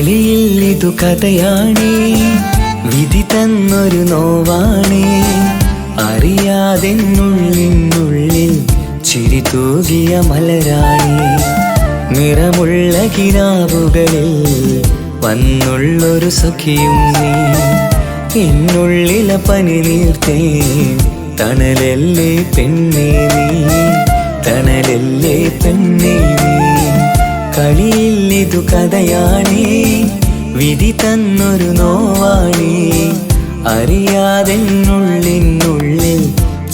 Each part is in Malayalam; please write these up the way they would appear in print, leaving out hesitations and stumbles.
കളിയിൽ ഇതു കഥയാണേ, വിധി തന്നൊരു നോവാണേ. അറിയാതെന്നുള്ളിനുള്ളിൽ ചിരി തൂകിയ മലരാണി. നിറമുള്ള കിനാവുകളിൽ വന്നുള്ളൊരു സഖിയും നീ. എന്നുള്ളിലെ പനി നീർത്തേ തണലല്ലേ പെണ്ണേ നീ, തണലല്ലേ പെണ്ണേ നീ. കളിയിൽ ഇതു കഥയാണേ, വിധി തന്നൊരു നോവാണേ. അറിയാതെന്നുള്ളിനുള്ളിൽ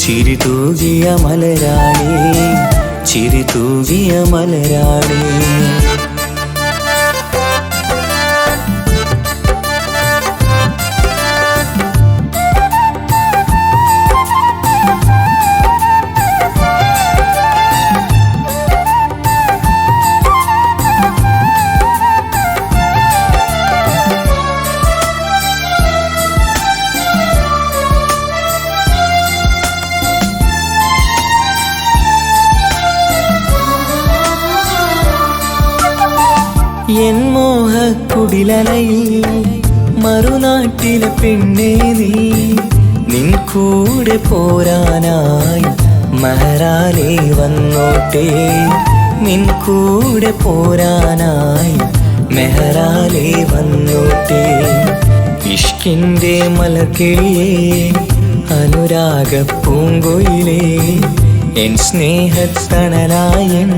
ചിരി തൂകിയ മലരാണി, ചിരി തൂകിയ മലരാണി. എൻ മോഹക്കുടിലലയിൽ മറുനാട്ടിലെ പെണ്ണേ നീ. നിൻ കൂടെ പോരാനായി മഹറാലേ വന്നോട്ടെ, നിൻ കൂടെ പോരാനായി മെഹറാലേ വന്നോട്ടെ. ഇഷ്കിൻ്റെ മലർക്കിളിയേ അനുരാഗ പൂങ്കൊയിലേ, എൻ സ്നേഹത്തണലായൻ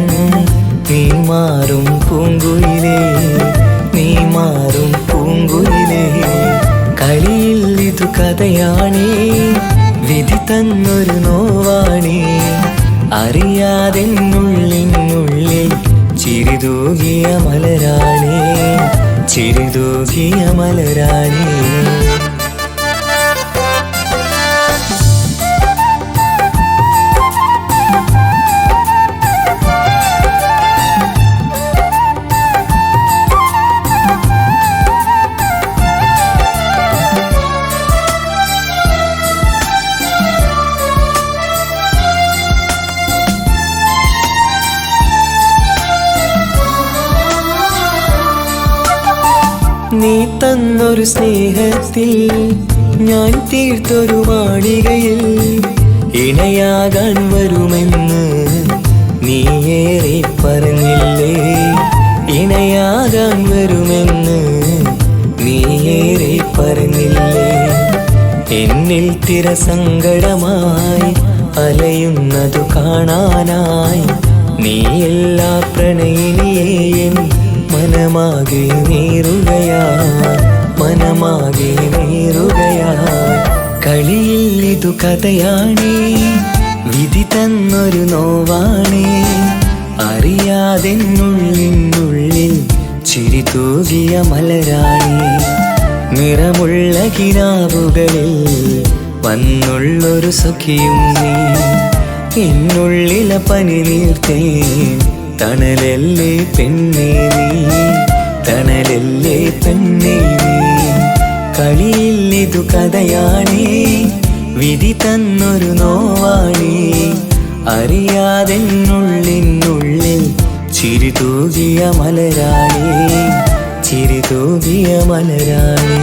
നീ മാറും പൂങ്കുയിലേ, നീ മാറും പൂങ്കുയിലേ. കളിയിൽ ഇതു കഥയാണേ, വിധി തന്നൊരു നോവാണേ. അറിയാതെന്നുള്ളിനുള്ളിൽ ചിരി തൂകിയ മലരാണേ, ചിരി തൂകിയ മലരാണേ. നീ തന്നൊരു സ്നേഹത്തിൽ ഞാൻ തീർത്തൊരു മാളികയിൽ ഇണയാകാൻ വരുമെന്ന് നീയേറെ പറഞ്ഞില്ലേ, ഇണയാകാൻ വരുമെന്ന് നീയേറെ പറഞ്ഞില്ലേ. എന്നിൽ തിരസങ്കടമായി അലയുന്നതു കാണാനായി നീ എല്ലാ പ്രണയിനിയേയും മനമാകെ നീറുകയാ, മനമാകെ നീറുകയാ. കളിയിൽ ഇതു കഥയാണേ, വിധി തന്നൊരു നോവാണേ. അറിയാതെന്നുള്ളിനുള്ളിൽ ചിരി തൂകിയ മലരാണി. നിറമുള്ള കിനാവുകളിൽ വന്നുള്ളൊരു സഖിയും നീ. എന്നുള്ളിലെ പനി നീർത്തേ തണലല്ലേ പെണ്ണേ നീ, തണലല്ലേ പെണ്ണേ നീ. കളിയിൽ ഇതു കഥയാണേ, വിധി തന്നൊരു നോവാണേ. അറിയാതെന്നുള്ളിനുള്ളിൽ ചിരി തൂകിയ മലരാണി, ചിരി തൂകിയ മലരാണി.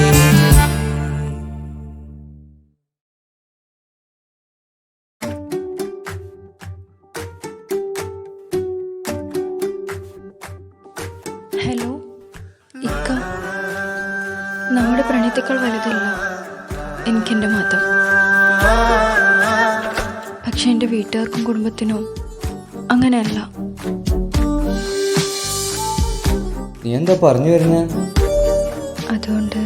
ഹലോ ഇക്ക, നമ്മുടെ പ്രണയത്തേക്കാൾ വലുതല്ല എനിക്കെൻ്റെ മതം. പക്ഷെ എൻ്റെ വീട്ടുകാർക്കും കുടുംബത്തിനും അങ്ങനെയല്ല. നീ എന്താ പറഞ്ഞു വരുന്നേ? അതുകൊണ്ട്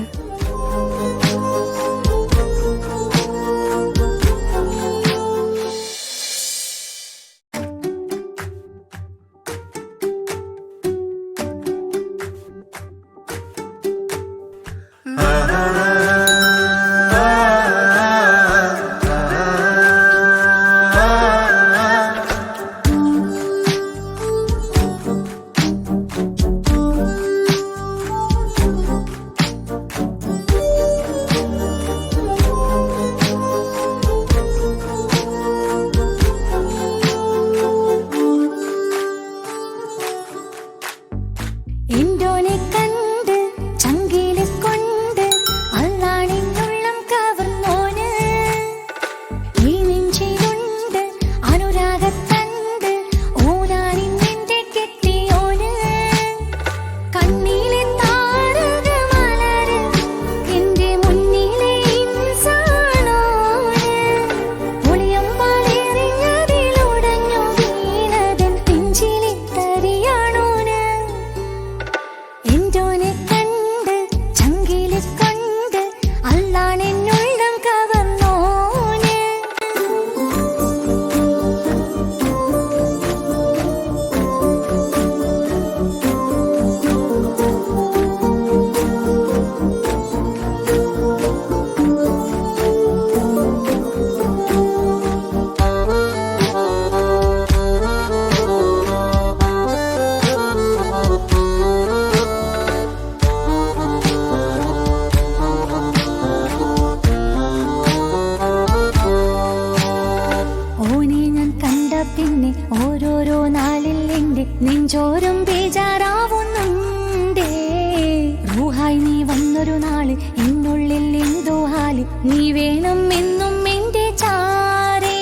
നാള് എന്നുള്ളിൽ എന്തോ ഹാല് നീ വേണം എന്നും എന്റെ ചാരേ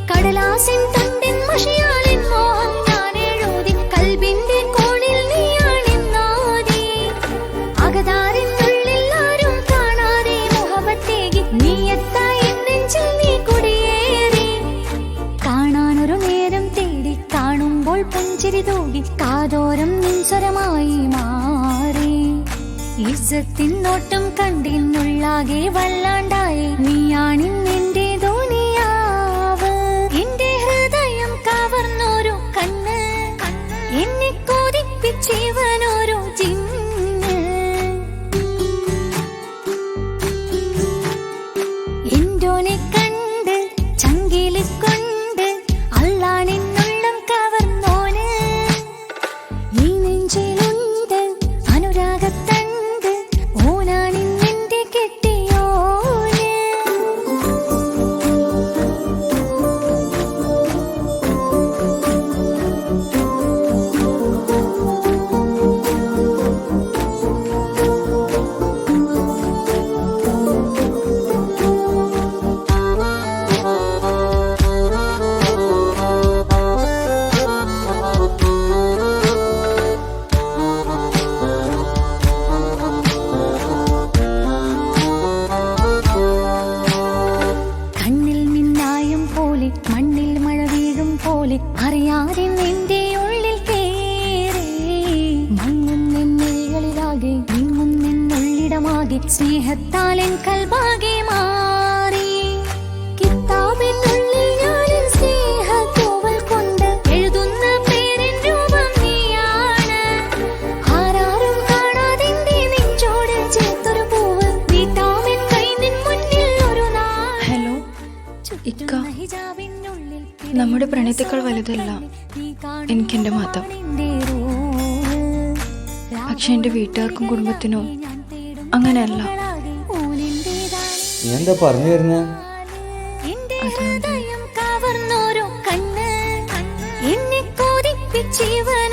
കടലാസിൻ തണ്ടിൻ മഷിയാലിൻ മോഹം ഞാൻ എഴുതി കൽബിന്റെ കോണിൽ നീയാണെന്നാതി അകതാരിനുള്ളിൽ ആരും കാണാതെ മുഹബത്തേകി നീ എത്തായി നെഞ്ചിൽ നീ കുടിയേറി കാണാനൊരു നേരം തേടി കാണുമ്പോൾ പുഞ്ചിരി തൂകി കാതോരം നിൻസ്വരമായി മാറി ഇസ്സത്തിൻ നോട്ടം കണ്ടിന്നുള്ളാകെ വല്ലാണ്ടായി നീയാണിന്നെന്റെ ദുനിയാവ് എന്റെ ഹൃദയം കവർന്നോരു കണ്ണ് എന്നെ കൊതിപ്പിച്ചിവനോരു ജിന്ന് എന്തോനെ കണ്ട് ചങ്കില് കൊണ്ട് അല്ലാണെന്നുള്ളം കവർന്നോന് ഈ നെഞ്ചിലുണ്ട് അനുരാഗത്തണ്ട് ഓനാണിന്നെന്റെ കെട്ടിയോന് കണ്ണിൽ മിന്നായം പോലെ മണ്ണിൽ മഴ വീഴും പോലെ അറിയാതെ നിന്റെ ഉള്ളിൽ കേറി മങ്ങും നിന്നികളിലാകെ നിങ്ങും നിന്നുള്ളിടമാകെ സ്നേഹത്താൽ എൻ കൽബാകെ മാറി കിതാബിനുള്ളിൽ ഞാനിൻ സ്നേഹത്തൂവൽ കൊണ്ട് എഴുതുന്ന പേരിൻ രൂപം നീയാണ് ആരാരും കാണാതെന്റെ നെഞ്ചോട് ചേർത്തൊരു പൂവ് വീട്ടാമിൻ കൈ നിൻ മുന്നിൽ ഒരു നാൾ ഹലോ ഇക്ക നമ്മുടെ പ്രണയത്തേക്കാൾ വലുതല്ല എനിക്കെൻ്റെ മതം. പക്ഷെ എൻ്റെ വീട്ടുകാർക്കും കുടുംബത്തിനും അങ്ങനെയല്ല. നീ എന്താ പറഞ്ഞു വരുന്നത്? കവർന്നോരോ കണ്ണ് എന്നെ കൊതിപ്പിച്ചിവൻ